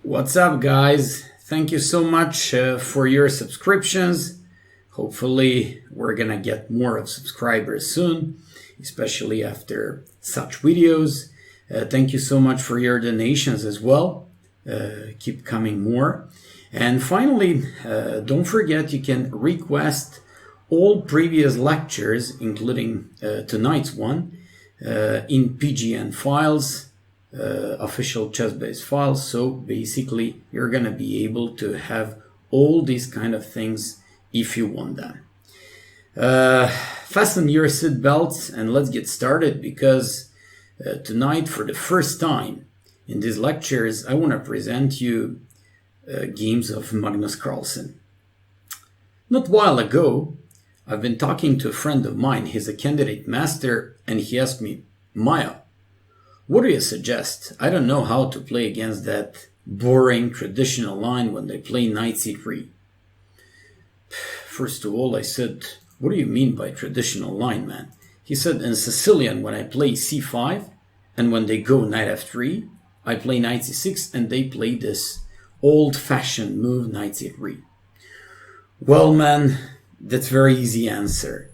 What's up, guys? Thank you so much for your subscriptions. Hopefully we're gonna get more of subscribers soon, especially after such videos. Thank you so much for your donations as well. Keep coming more. And finally, don't forget you can request all previous lectures, including tonight's one, in PGN files, official chess-based files. So basically you're gonna be able to have all these kind of things if you want them. Fasten your seat belts and let's get started, because tonight, for the first time in these lectures, I want to present you games of Magnus Carlsen. Not a while ago, I've been talking to a friend of mine. He's a candidate master, and he asked me, Maya, what do you suggest? I don't know how to play against that boring traditional line when they play knight c3. First of all, I said, what do you mean by traditional line, man? He said, in Sicilian, when I play c5, and when they go knight f3, I play knight c6, and they play this old-fashioned move, knight c3. Well, man, that's a very easy answer.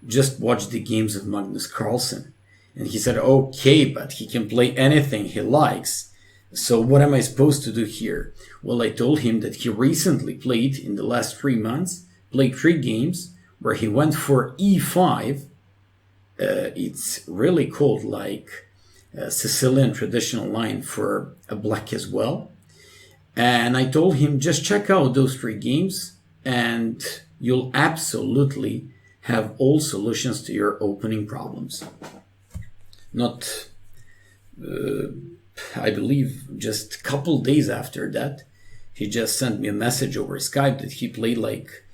Just watch the games of Magnus Carlsen. And he said, okay, but he can play anything he likes. So what am I supposed to do here? Well, I told him that he recently played, in the last 3 months, played 3 games where he went for e5. It's really called like a Sicilian traditional line for a black as well. And I told him, just check out those 3 games and you'll absolutely have all solutions to your opening problems. I believe just a couple days after that, he just sent me a message over Skype that he played like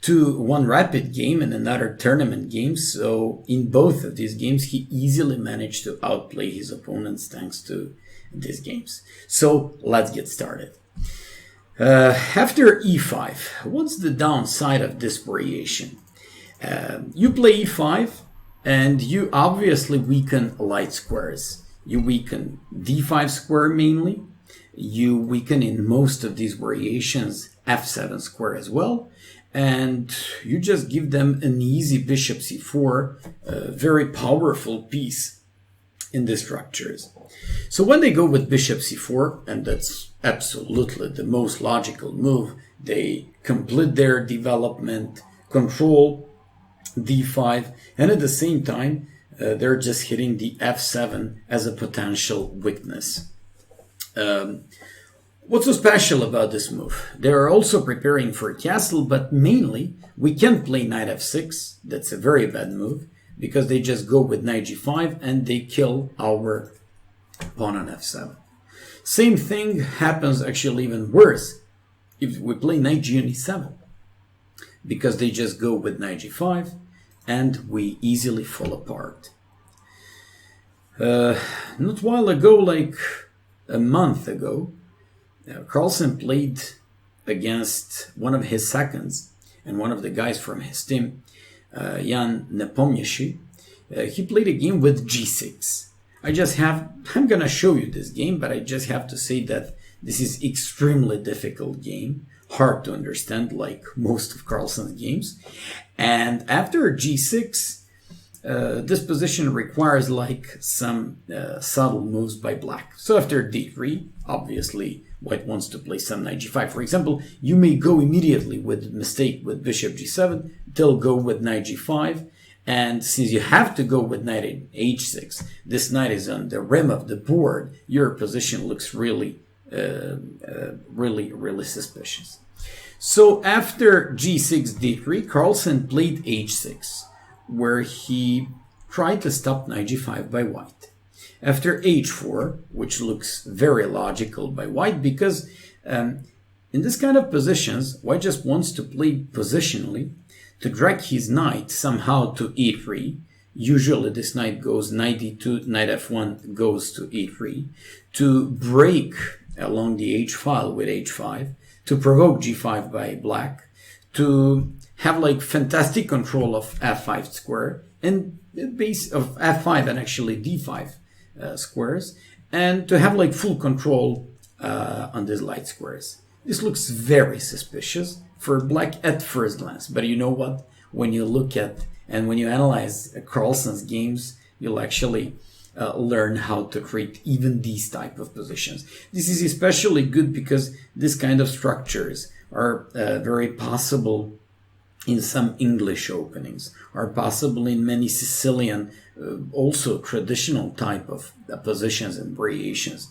one rapid game and another tournament game. So in both of these games, he easily managed to outplay his opponents thanks to these games. So let's get started. After e5, what's the downside of this variation? You play e5 and you obviously weaken light squares. You weaken d5 square mainly. You weaken in most of these variations f7 square as well. And you just give them an easy bishop c4, a very powerful piece in the structures. So when they go with bishop c4, and that's absolutely the most logical move, they complete their development, control d5, and at the same time they're just hitting the f7 as a potential weakness. What's so special about this move? They're also preparing for a castle, but mainly we can't play knight f6. That's a very bad move, because they just go with knight g5 and they kill our pawn on f7. Same thing happens, actually even worse, if we play knight g on e7, because they just go with knight g5 and we easily fall apart. Not a while ago, like a month ago, Carlsen played against one of his seconds and one of the guys from his team, Jan Nepomniachtchi. He played a game with g6. I'm gonna show you this game, but I just have to say that this is extremely difficult game, hard to understand like most of Carlsen's games. And after g6, this position requires like some subtle moves by black. So after d3, obviously white wants to play some knight g5. For example, you may go immediately with mistake with bishop g7, they'll go with knight g5. And since you have to go with knight h6, this knight is on the rim of the board, your position looks really suspicious. So after g6, d3, Carlsen played h6, where he tried to stop knight g5 by white. After h4, which looks very logical by white, because in this kind of positions, white just wants to play positionally to drag his knight somehow to e3. Usually this knight goes knight d2, knight f1 goes to e3, to break along the h file with h5, to provoke g5 by black, to have like fantastic control of f5 square and base of f5 and actually d5 squares, and to have like full control on these light squares. This looks very suspicious for black at first glance, but you know what? When you look at and when you analyze Carlsen's games, you'll actually learn how to create even these type of positions. This is especially good because this kind of structures are very possible in some English openings, are possible in many Sicilian, also traditional type of positions and variations.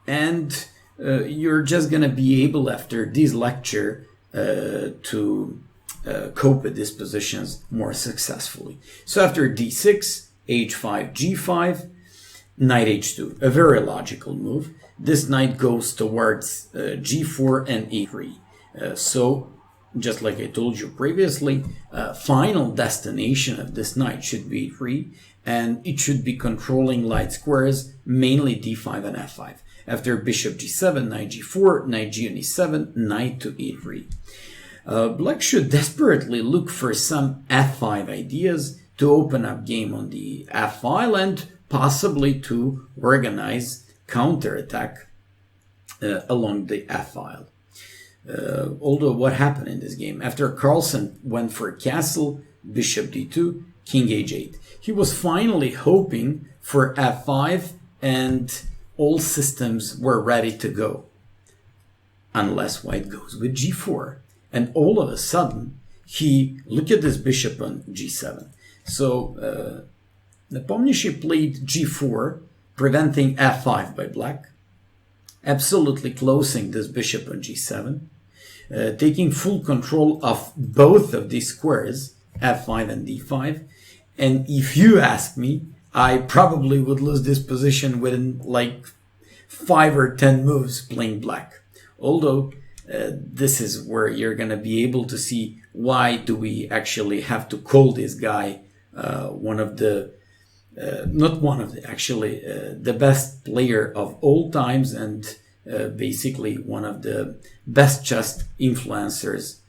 And you're just going to be able, after this lecture, to cope with these positions more successfully. So after d6, h5, g5, knight h2, a very logical move. This knight goes towards g4 and e3. So, just like I told you previously, final destination of this knight should be e3, and it should be controlling light squares, mainly d5 and f5. After bishop g7, knight g4, knight g on e7, knight to e3. Black should desperately look for some f5 ideas to open up game on the f file and possibly to organize counterattack along the f file. Although what happened in this game? After Carlsen went for castle, bishop d2, king h8. He was finally hoping for f5 and all systems were ready to go. Unless white goes with g4. And all of a sudden, look at this bishop on g7. So Nepomniachtchi played g4, preventing f5 by black, absolutely closing this bishop on g7, taking full control of both of these squares, f5 and d5. And if you ask me, I probably would lose this position within like 5 or 10 moves playing black. Although this is where you're going to be able to see why do we actually have to call this guy the best player of all times and basically one of the best chess influencers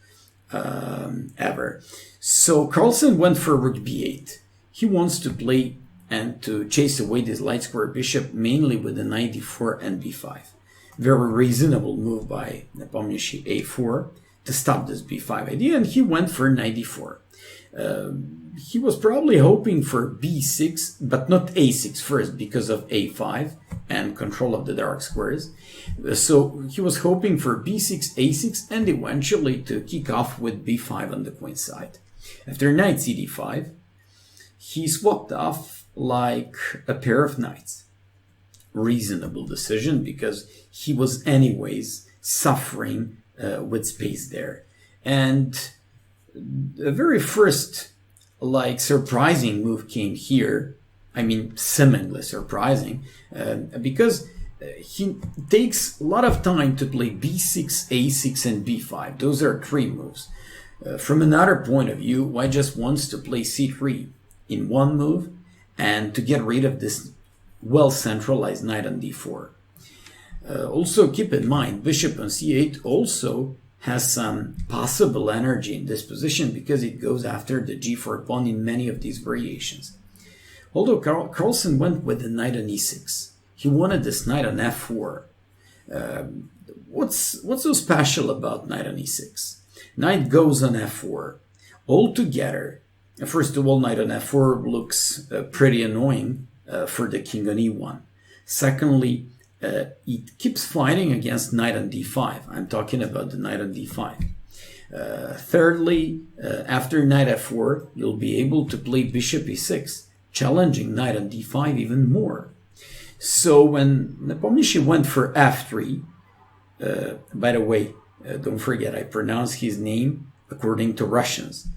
ever. So Carlsen went for rook b8. He wants to play and to chase away this light square bishop mainly with the knight d4 and b5. Very reasonable move by Nepomniachtchi a4 to stop this b5 idea, and he went for knight d4. He was probably hoping for b6, but not a6 first because of a5 and control of the dark squares. So he was hoping for b6, a6, and eventually to kick off with b5 on the queen side. After knight cd5, he swapped off like a pair of knights. Reasonable decision because he was anyways suffering with space there. And the very first surprising move came here. I mean, seemingly surprising because he takes a lot of time to play b6, a6, and b5. Those are 3 moves. From another point of view, white just wants to play c3 in one move and to get rid of this well-centralized knight on d4. Also keep in mind, bishop on c8 also has some possible energy in this position because it goes after the g4 pawn in many of these variations. Although Carlsen went with the knight on e6. He wanted this knight on f4. What's so special about knight on e6? Knight goes on f4. Altogether, first of all, knight on f4 looks pretty annoying for the king on e1. Secondly, it keeps fighting against knight on d5. I'm talking about the knight on d5. Thirdly, after knight f4, you'll be able to play bishop e6, challenging knight on d5 even more. So when Nepomniachtchi went for f3, by the way, don't forget I pronounce his name according to Russians.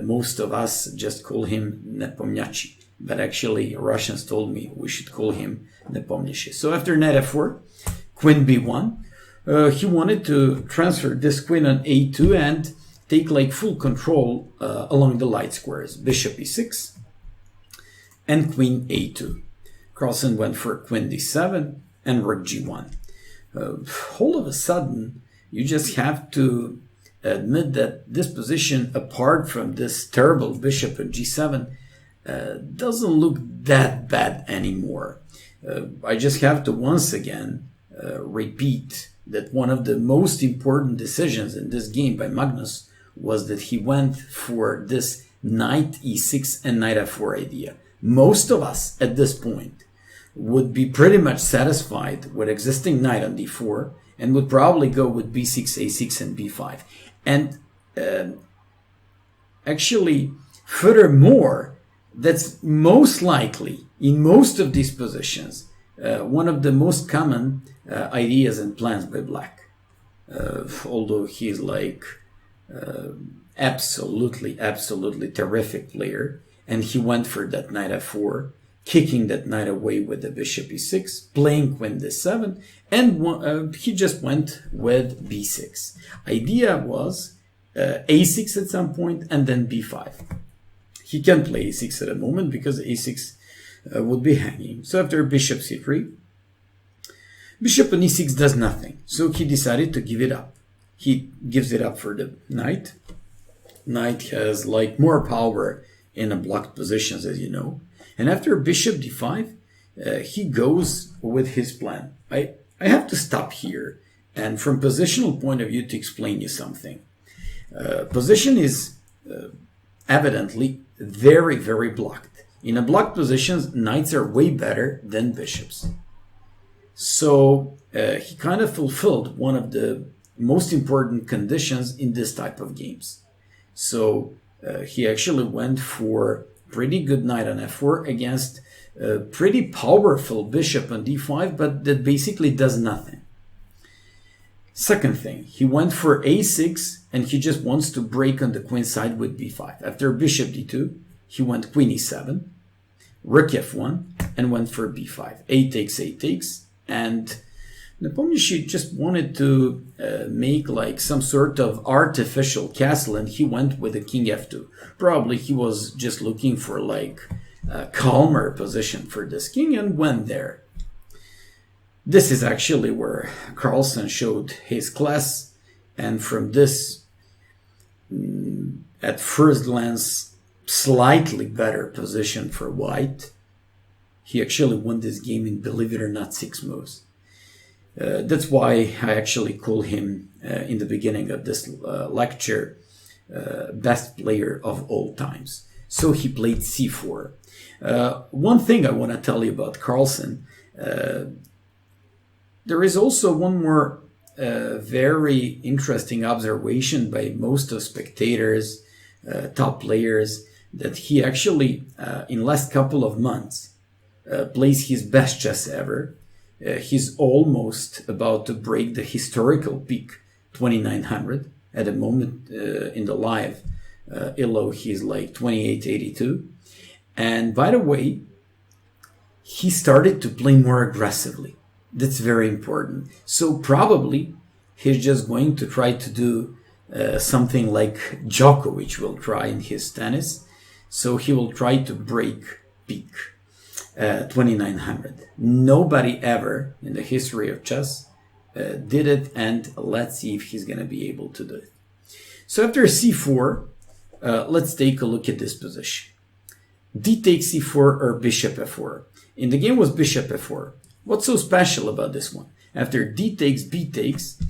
Most of us just call him Nepomniachtchi. But actually, Russians told me we should call him Nepomniachtchi. So after knight f4, queen b1, he wanted to transfer this queen on a2 and take full control along the light squares. Bishop e6 and queen a2. Carlsen went for queen d7 and rook g1. All of a sudden, you just have to admit that this position, apart from this terrible bishop on g7, doesn't look that bad anymore. I just have to once again repeat that one of the most important decisions in this game by Magnus was that he went for this knight e6 and knight f4 idea. Most of us at this point would be pretty much satisfied with existing knight on d4 and would probably go with b6, a6, and b5. And actually, furthermore, that's most likely, in most of these positions, one of the most common ideas and plans by Black. Although he's like absolutely terrific player, and he went for that knight f4, kicking that knight away with the bishop e6, playing queen d7, and he just went with b6. Idea was a6 at some point and then b5. He can't play a6 at the moment because a6 would be hanging. So after bishop c3, bishop on e6 does nothing. So he decided to give it up. He gives it up for the knight. Knight has like more power in a blocked positions, as you know. And after bishop d5, he goes with his plan. I have to stop here and from positional point of view to explain you something. Position is evidently very blocked. In a blocked positions, knights are way better than bishops. So he kind of fulfilled one of the most important conditions in this type of games. So he actually went for pretty good knight on f4 against a pretty powerful bishop on d5, but that basically does nothing. Second thing, he went for a6 and he just wants to break on the queen side with b5. After bishop d2, he went queen e7, rook f1, and went for b5. A takes, and Nepomniachtchi just wanted to make like some sort of artificial castle, and he went with the king f2. Probably he was just looking for like a calmer position for this king and went there. This is actually where Carlsen showed his class, and from this, at first glance, slightly better position for white, he actually won this game in, believe it or not, 6 moves. That's why I actually call him in the beginning of this lecture best player of all times. So he played c4. One thing I want to tell you about Carlsen, there is also one more very interesting observation by most of spectators, top players, that he actually in last couple of months plays his best chess ever. He's almost about to break the historical peak 2900 at the moment in the live Elo. He's like 2882, and by the way, he started to play more aggressively. That's very important. So probably he's just going to try to do something like Djokovic will try in his tennis. So he will try to break peak 2900. Nobody ever in the history of chess did it, and let's see if he's going to be able to do it. So after c4, let's take a look at this position. D takes c4 or bishop f4. In the game was bishop f4. What's so special about this one? After d takes, b takes,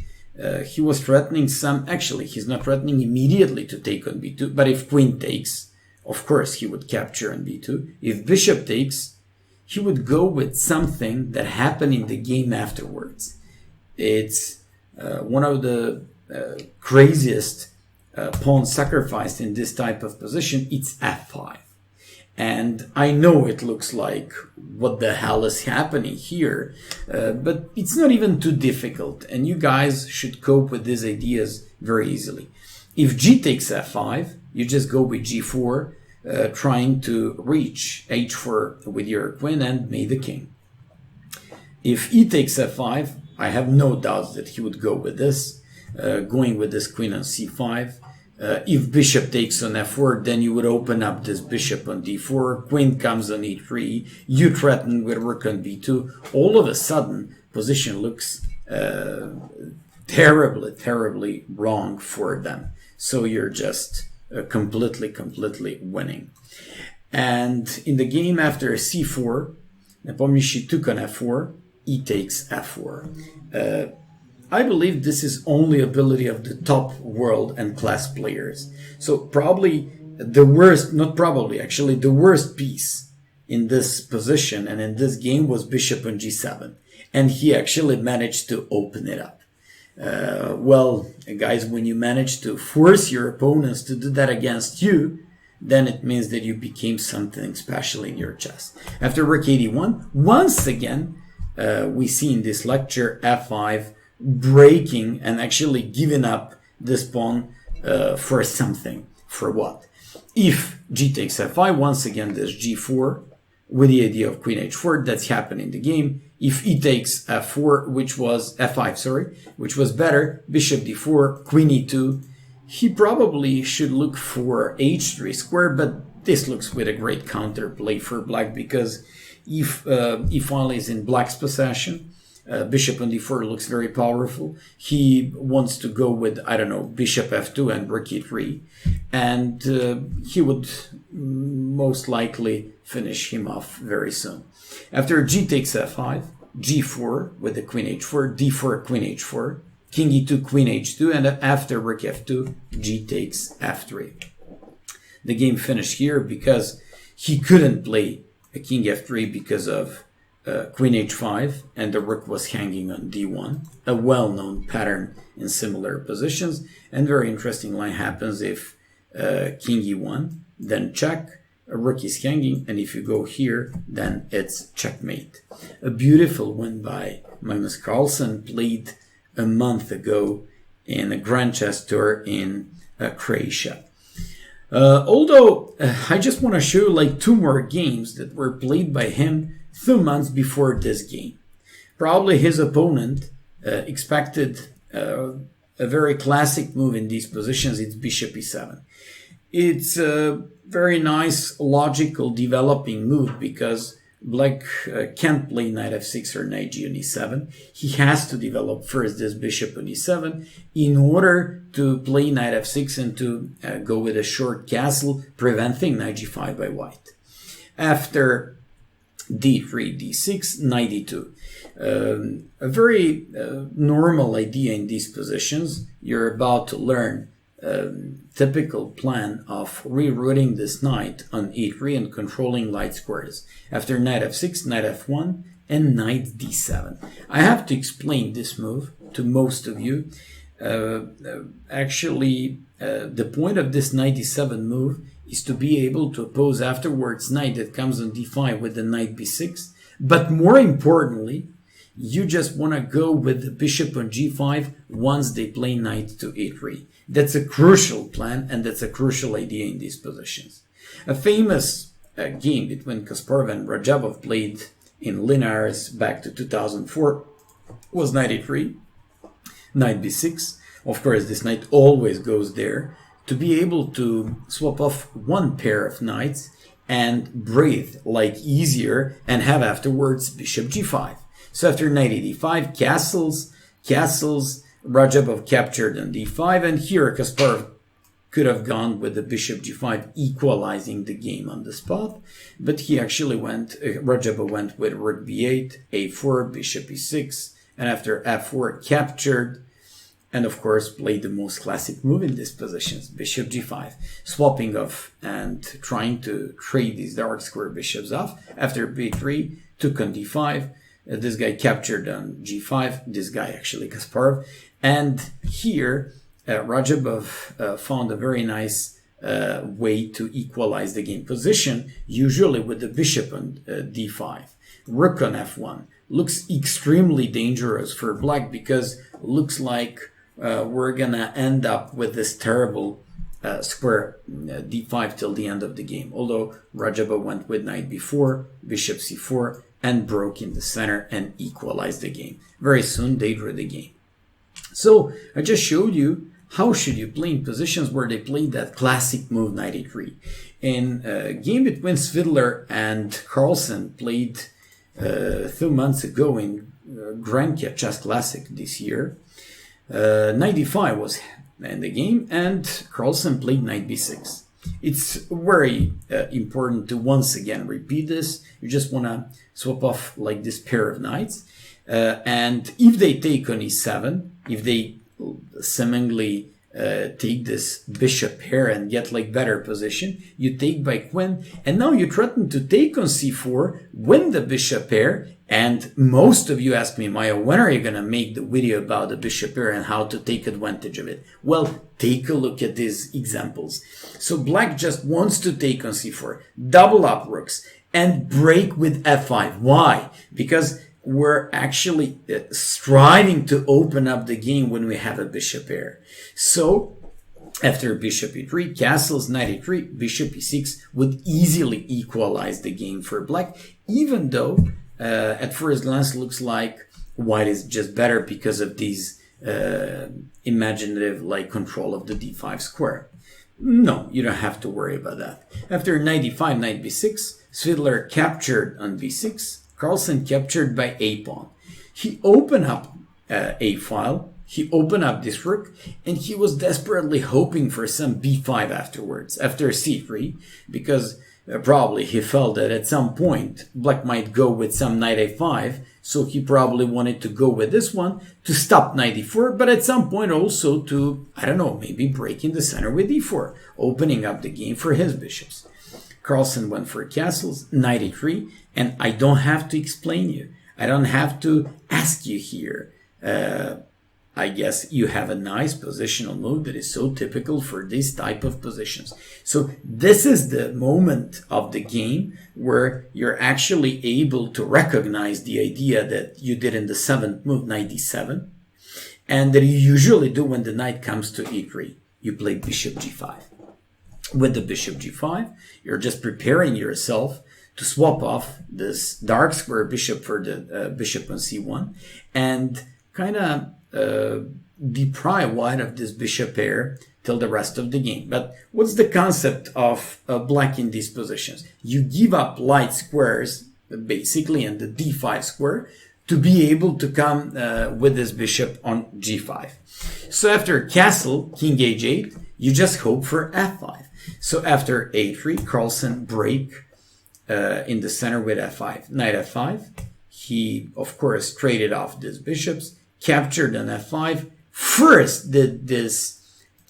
he was threatening some, actually he's not threatening immediately to take on b2, but if queen takes, of course he would capture on b2. If bishop takes, he would go with something that happened in the game afterwards. It's one of the craziest pawns sacrificed in this type of position. It's f5. And I know it looks like, what the hell is happening here? But it's not even too difficult, and you guys should cope with these ideas very easily. If g takes f5, you just go with g4, trying to reach h4 with your queen and mate the king. If e takes f5, I have no doubts that he would go with this, going with this queen on c5. If bishop takes on f4, then you would open up this bishop on d4, queen comes on e3, you threaten with rook on b2. All of a sudden, position looks terribly wrong for them. So you're just completely winning. And in the game after c4, Nepomniachtchi took on f4, e takes f4. I believe this is only ability of the top world and class players. So probably the worst, not probably, actually the worst piece in this position and in this game was bishop on g7. And he actually managed to open it up. Well, guys, when you manage to force your opponents to do that against you, then it means that you became something special in your chess. After rook 81, once again, we see in this lecture f5 breaking and actually giving up this pawn for something. For what? If g takes f5, once again this g4 with the idea of queen h4, that's happened in the game. If e takes f4, which was f5, sorry, which was better, bishop d4, queen e2, he probably should look for h3 square, but this looks with a great counterplay for black because if e-file is in black's possession, bishop on d4 looks very powerful. He wants to go with, I don't know, bishop f2 and rook e3, and he would most likely finish him off very soon. After g takes f5, g4 with the queen h4, d4, queen h4, king e2, queen h2, and after rook f2, g takes f3. The game finished here because he couldn't play a king f3 because of queen h5, and the rook was hanging on d1, a well-known pattern in similar positions. And very interesting line happens if king e1, then check, a rook is hanging, and if you go here, then it's checkmate. A beautiful win by Magnus Carlsen, played a month ago in a Grand Chess Tour in Croatia. Although I just want to show like two more games that were played by him 2 months before this game. Probably his opponent expected a very classic move in these positions. It's bishop e7. It's a very nice, logical, developing move because black can't play knight f6 or knight g on e7. He has to develop first this bishop on e7 in order to play knight f6 and to go with a short castle, preventing knight g5 by white. After d3, d6, knight e2. A very normal idea in these positions. You're about to learn typical plan of rerouting this knight on e3 and controlling light squares. After knight f6, knight f1, and knight d7. I have to explain this move to most of you. Actually, the point of this knight d7 move is to be able to oppose afterwards knight that comes on d5 with the knight b6. But more importantly, you just want to go with the bishop on g5 once they play knight to e3. That's a crucial plan, and that's a crucial idea in these positions. A famous game between Kasparov and Radjabov played in Linares back to 2004 was knight e3, knight b6. Of course, this knight always goes there to be able to swap off one pair of knights and breathe like easier and have afterwards bishop g5. So after knight e5, castles, Radjabov captured on d5, and here Kasparov could have gone with the bishop g5, equalizing the game on the spot, but he actually Radjabov went with rook b8, a4, bishop e6, and after f4 captured, and of course played the most classic move in these positions, bishop g5, swapping off and trying to trade these dark square bishops off. After b3, took on d5, this guy captured on g5, this guy actually Kasparov, and here Radjabov found a very nice way to equalize the game position, usually with the bishop on d5. Rook on f1 looks extremely dangerous for black because looks like we're gonna end up with this terrible square d5 till the end of the game. Although Radjabov went with knight b4, bishop c4, and broke in the center and equalized the game. Very soon they drew the game. So I just showed you how should you play in positions where they played that classic move knight e3. In a game between Svidler and Carlsen played 2 months ago in Grand Chess Classic this year, knight d5 was in the game and Carlsen played knight b6. It's very important to once again repeat this. You just want to swap off like this pair of knights. And if they take on e7, if they seemingly take this bishop here and get like better position, you take by queen, and now you threaten to take on c4, win the bishop pair. And most of you ask me, Maya, when are you going to make the video about the bishop pair and how to take advantage of it? Well, take a look at these examples. So black just wants to take on c4, double up rooks, and break with f5. Why? Because we're actually striving to open up the game when we have a bishop pair. So after bishop e3, castles, knight e3, bishop e6 would easily equalize the game for black, even though at first glance looks like white is just better because of these imaginative like control of the d5 square. No, you don't have to worry about that. After knight e5, knight b6, Svidler captured on b6, Carlsen captured by a pawn. He opened up a file, he opened up this rook, and he was desperately hoping for some b5 afterwards, after c3, because probably he felt that at some point black might go with some knight a5, so he probably wanted to go with this one to stop knight e4, but at some point also to, I don't know, maybe breaking the center with e4, opening up the game for his bishops. Carlsen went for castles, knight e3, and I don't have to explain you. I don't have to ask you here. I guess you have a nice positional move that is so typical for this type of positions. So this is the moment of the game where you're actually able to recognize the idea that you did in the seventh move, knight d7, and that you usually do when the knight comes to e3. You play bishop g5. With the bishop g5, you're just preparing yourself to swap off this dark square bishop for the bishop on c1 and kind of deprive white of this bishop pair till the rest of the game. But what's the concept of black in these positions? You give up light squares, basically, and the d5 square to be able to come with this bishop on g5. So after castle, king h8, you just hope for f5. So after a3, Carlsen break in the center with f5. Knight f5. He, of course, traded off these bishops, captured on f5. First did this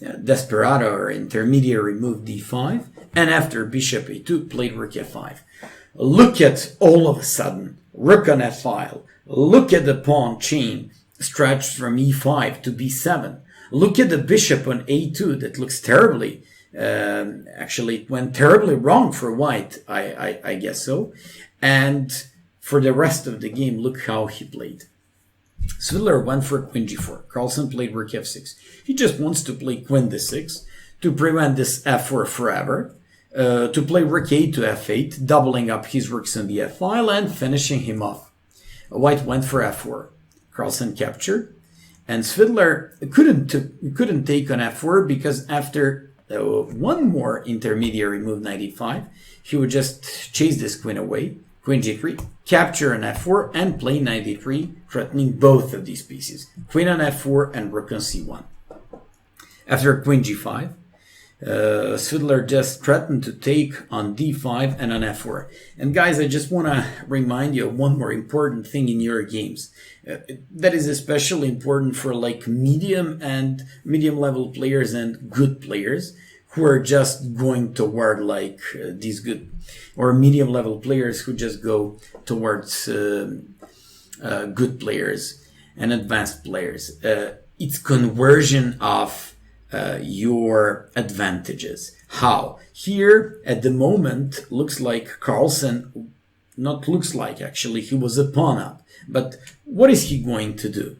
desperado or intermediary move d5. And after bishop a2, played rook f5. Look at all of a sudden, rook on f5. Look at the pawn chain stretched from e5 to b7. Look at the bishop on a2 that looks terribly. Actually, it went terribly wrong for white, I guess so. And for the rest of the game, look how he played. Svidler went for queen g4. Carlsen played rook f6. He just wants to play queen d6 to prevent this f4 forever. To play rook a to f8, doubling up his rooks on the f file and finishing him off. White went for f4. Carlsen captured. And Svidler couldn't take on f4 because after one more intermediary move, knight e5, he would just chase this queen away, queen g3, capture on f4, and play knight e3, threatening both of these pieces, queen on f4 and rook on c1. After queen g5, Svidler just threatened to take on d5 and on f4. And guys, I just want to remind you of one more important thing in your games. That is especially important for like medium level players and good players who are just going toward like these good or medium level players who just go towards good players and advanced players. It's conversion of your advantages. How? Here at the moment looks like Carlsen, not looks like actually, he was a pawn up. But what is he going to do?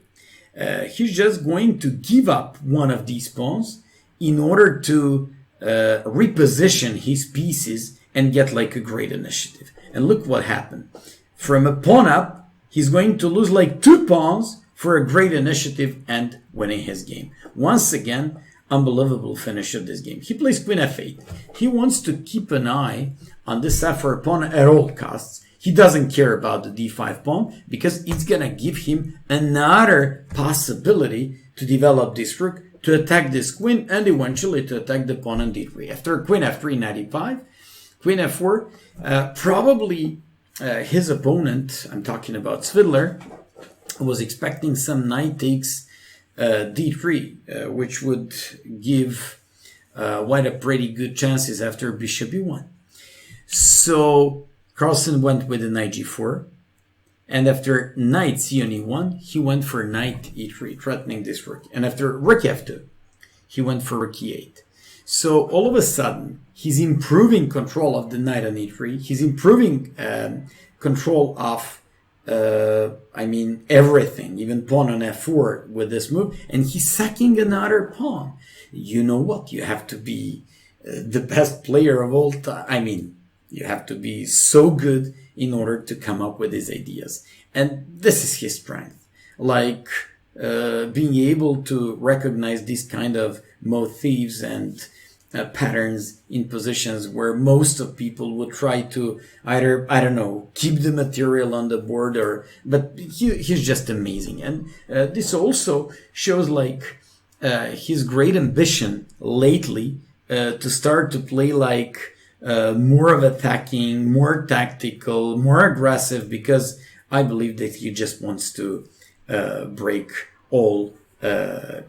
He's just going to give up one of these pawns in order to reposition his pieces and get like a great initiative. And look what happened. From a pawn up, he's going to lose like 2 pawns for a great initiative and winning his game. Once again, unbelievable finish of this game. He plays queen f8. He wants to keep an eye on this f4 pawn at all costs. He doesn't care about the d5 pawn because it's going to give him another possibility to develop this rook, to attack this queen, and eventually to attack the pawn on d3. After queen f3, knight e5, queen f4, probably his opponent, I'm talking about Svidler, was expecting some knight takes d3, which would give white a pretty good chances after bishop e1. So Carlsen went with the knight g4, and after knight c on e1, he went for knight e3, threatening this rook. And after rook f2, he went for rook e8. So all of a sudden, he's improving control of the knight on e3. He's improving control of, everything, even pawn on f4 with this move. And he's sacking another pawn. You know what? You have to be the best player of all time. You have to be so good in order to come up with these ideas. And this is his strength. Like being able to recognize these kind of motifs and patterns in positions where most of people would try to either, keep the material on the board but he's just amazing. And this also shows his great ambition lately to start to play more of attacking, more tactical, more aggressive, because I believe that he just wants to break all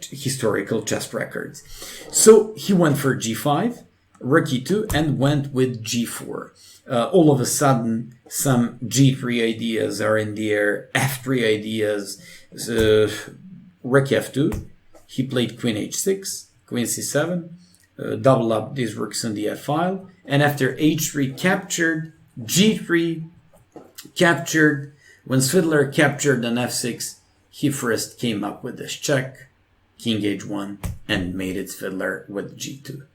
historical chess records. So he went for g5, rook e2, and went with g4. All of a sudden, some g3 ideas are in the air, f3 ideas, rook f2. He played queen h6, queen c7, double up these rooks on the f file, and after h3 captured, g3 captured. When Fiddler captured on f6, he first came up with this check, king h1, and made it Fiddler with g2.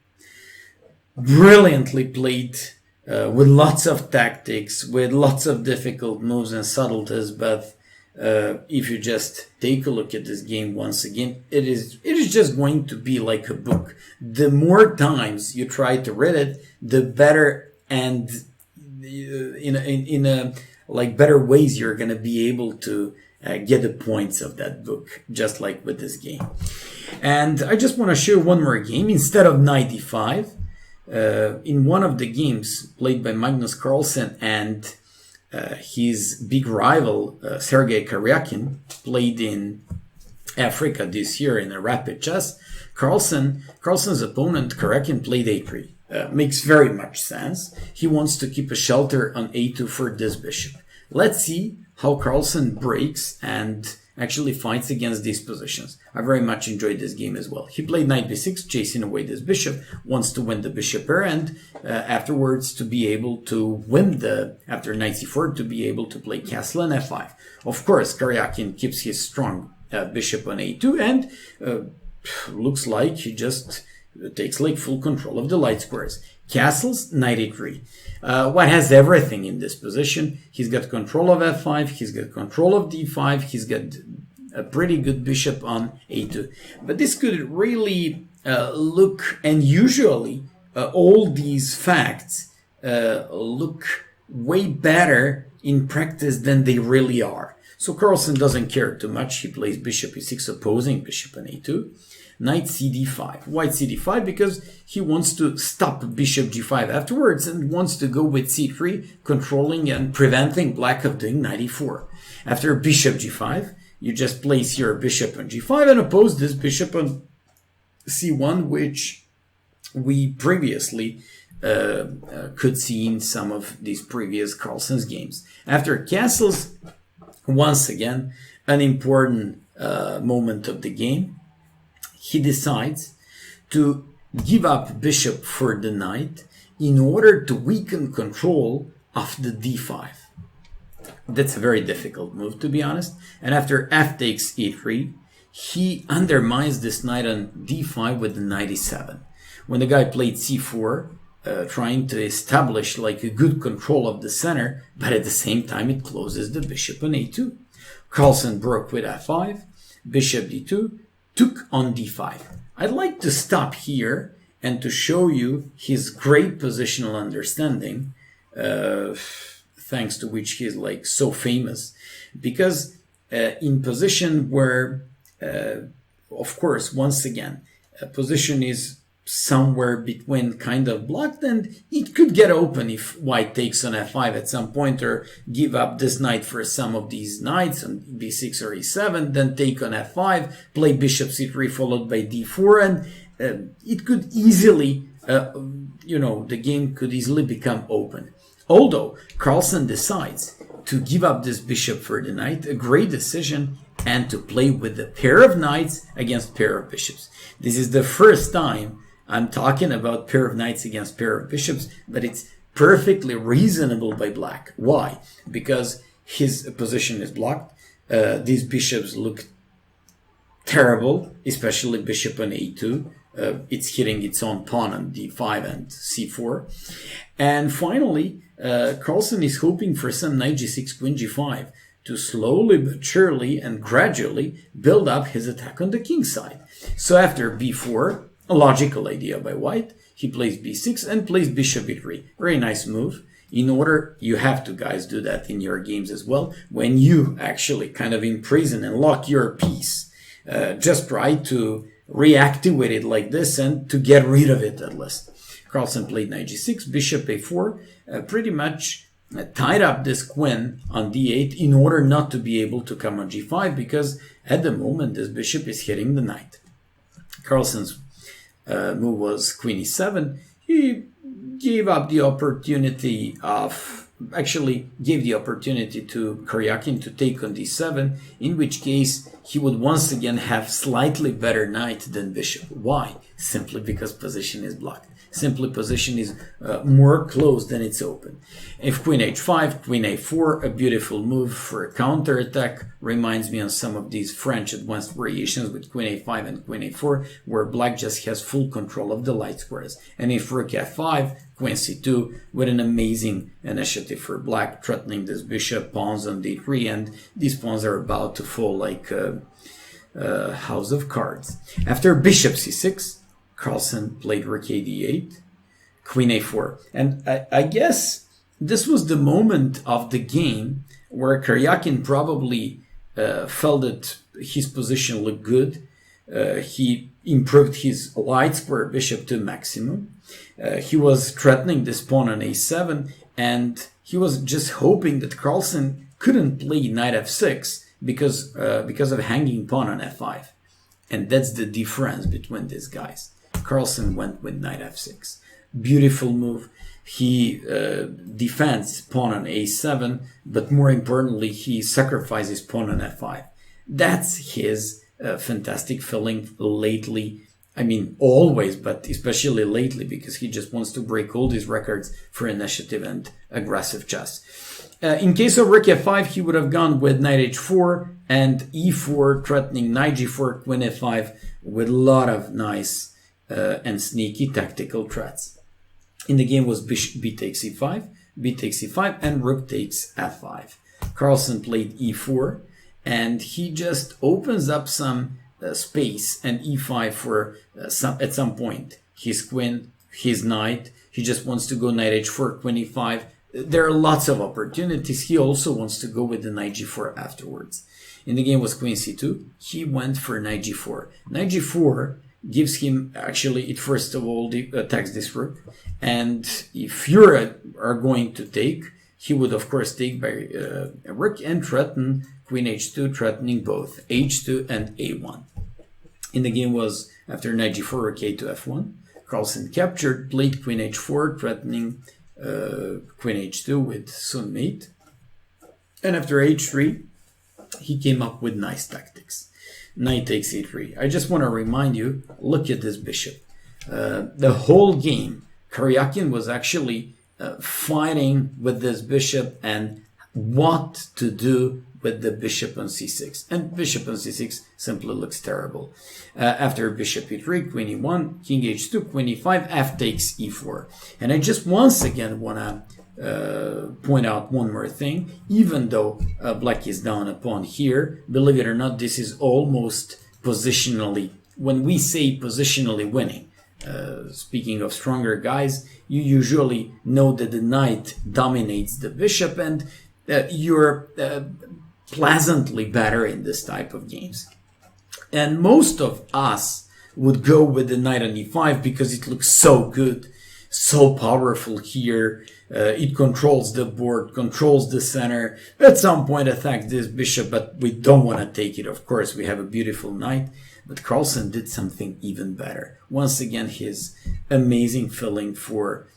Brilliantly played, with lots of tactics, with lots of difficult moves and subtleties, but if you just take a look at this game once again, it is just going to be like a book. The more times you try to read it, the better, and better ways you're going to be able to get the points of that book, just like with this game. And I just want to show one more game. Instead of knight e5, in one of the games played by Magnus Carlsen and his big rival, Sergei Karyakin, played in Africa this year in a rapid chess, Carlsen's opponent, Karyakin, played a3. Makes very much sense. He wants to keep a shelter on a2 for this bishop. Let's see how Carlsen breaks and actually fights against these positions. I very much enjoyed this game as well. He played knight b6, chasing away this bishop, wants to win the bishop pair, and afterwards to be able to win after knight c4, to be able to play castle and f5. Of course, Karyakin keeps his strong bishop on a2, and looks like he just takes full control of the light squares. Castles, knight e3. White has everything in this position. He's got control of f5, he's got control of d5, he's got a pretty good bishop on a2. But this could really look, and usually all these facts look way better in practice than they really are. So Carlsen doesn't care too much. He plays bishop e6, opposing bishop on a2. Knight cd5. White cd5 because he wants to stop bishop g5 afterwards and wants to go with c3, controlling and preventing black of doing knight e4. After bishop g5, you just place your bishop on g5 and oppose this bishop on c1, which we previously could see in some of these previous Carlsen's games. After castles, once again, an important moment of the game. He decides to give up bishop for the knight in order to weaken control of the d5. That's a very difficult move, to be honest. And after f takes e3, he undermines this knight on d5 with the knight e7. When the guy played c4, trying to establish a good control of the center, but at the same time it closes the bishop on a2. Carlsen broke with f5, bishop d2, took on d5. I'd like to stop here and to show you his great positional understanding, thanks to which he's so famous, because in position where, of course, once again, a position is somewhere between kind of blocked, and it could get open if white takes on f5 at some point, or give up this knight for some of these knights on b6 or e7, then take on f5, play bishop c3 followed by d4, and it could easily, the game could easily become open. Although Carlsen decides to give up this bishop for the knight, a great decision, and to play with a pair of knights against pair of bishops. This is the first time I'm talking about pair of knights against pair of bishops, but it's perfectly reasonable by black. Why? Because his position is blocked. These bishops look terrible, especially bishop on a2. It's hitting its own pawn on d5 and c4. And finally, Carlsen is hoping for some knight g6, queen g5 to slowly but surely and gradually build up his attack on the king side. So after b4, a logical idea by white, he plays b6 and plays bishop b3. Very nice move. In order, you have to, guys, do that in your games as well. When you actually kind of imprison and lock your piece, just try to reactivate it like this and to get rid of it at least. Carlsen played knight g6, bishop a4, pretty much tied up this queen on d8 in order not to be able to come on g5, because at the moment this bishop is hitting the knight. Carlsen's move was queen e7. He gave the opportunity to Karyakin to take on d7, in which case he would once again have slightly better knight than bishop. Why? Simply because position is blocked. Simply position is more closed than it's open. If queen h5, queen a4, a beautiful move for a counterattack. Reminds me of some of these French advanced variations with queen a5 and queen a4, where black just has full control of the light squares. And if rook f5, queen c2, with an amazing initiative for black, threatening this bishop, pawns on d3, and these pawns are about to fall like a house of cards. After bishop c6, Carlsen played rook a d8, queen a4. And I guess this was the moment of the game where Karyakin probably felt that his position looked good. He improved his light square bishop to maximum. He was threatening this pawn on a7, and he was just hoping that Carlsen couldn't play knight f6 because of hanging pawn on f5. And that's the difference between these guys. Carlsen went with knight f6. Beautiful move. He defends pawn on a7, but more importantly, he sacrifices pawn on f5. That's his fantastic feeling lately. I mean, always, but especially lately, because he just wants to break all these records for initiative and aggressive chess. In case of rook f5, he would have gone with knight h4 and e4, threatening knight g4, queen f5, with a lot of nice and sneaky tactical threats. In the game was bishop b takes e5, b takes e5, and rook takes f5. Carlsen played e4, and he just opens up some space and e5 for at some point. His queen, his knight, he just wants to go knight h4, queen e5. There are lots of opportunities. He also wants to go with the knight g4 afterwards. In the game was queen c2. He went for knight g4. Knight g4 gives him, actually, it first of all attacks this rook. And if you are going to take, he would of course take by a rook and threaten queen h2, threatening both h2 and a1. In the game was after knight g4, rook a to f1. Carlsen captured, played queen h4, threatening queen h2 with soon mate. And after h3, he came up with nice tactics. Knight takes e3. I just want to remind you, look at this bishop. The whole game, Karyakin was actually fighting with this bishop and what to do with the bishop on c6. And bishop on c6 simply looks terrible. After bishop e3, queen e1, king h2, queen e5, f takes e4. And I just once again want to point out one more thing. Even though black is down a pawn here, believe it or not, this is almost positionally, when we say positionally winning, speaking of stronger guys, you usually know that the knight dominates the bishop, and you're pleasantly better in this type of games. And most of us would go with the knight on e5 because it looks so good, so powerful here. It controls the board, controls the center. At some point attack this bishop, but we don't want to take it. Of course, we have a beautiful knight, but Carlsen did something even better. Once again, his amazing feeling for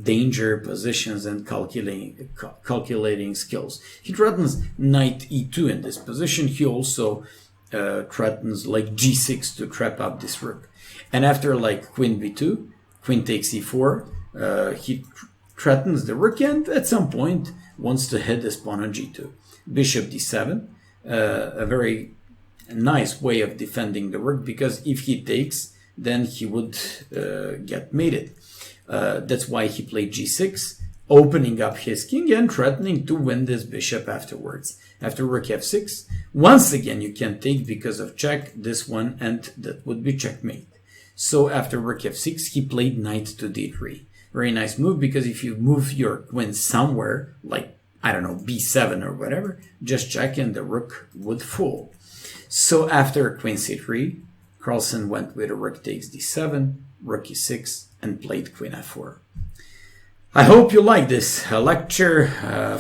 danger positions and calculating skills. He threatens knight e2 in this position. He also threatens like g6 to trap up this rook. And after like queen b2, queen takes e4, he threatens the rook and at some point wants to hit this pawn on g2. Bishop d7, a very nice way of defending the rook, because if he takes, then he would get mated. That's why he played g6, opening up his king and threatening to win this bishop afterwards. After rook f6, once again you can take because of check, this one, and that would be checkmate. So after rook f6, he played knight to d3. Very nice move, because if you move your queen somewhere, like, I don't know, b7 or whatever, just check and the rook would fall. So after queen c3, Carlsen went with a rook takes d7, rook e6, and played queen f4. I hope you like this lecture.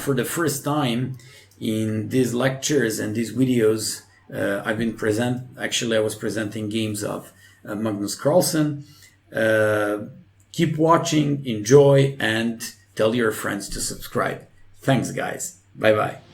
For the first time in these lectures and these videos, I was presenting games of Magnus Carlsen. Keep watching, enjoy, and tell your friends to subscribe. Thanks, guys. Bye-bye.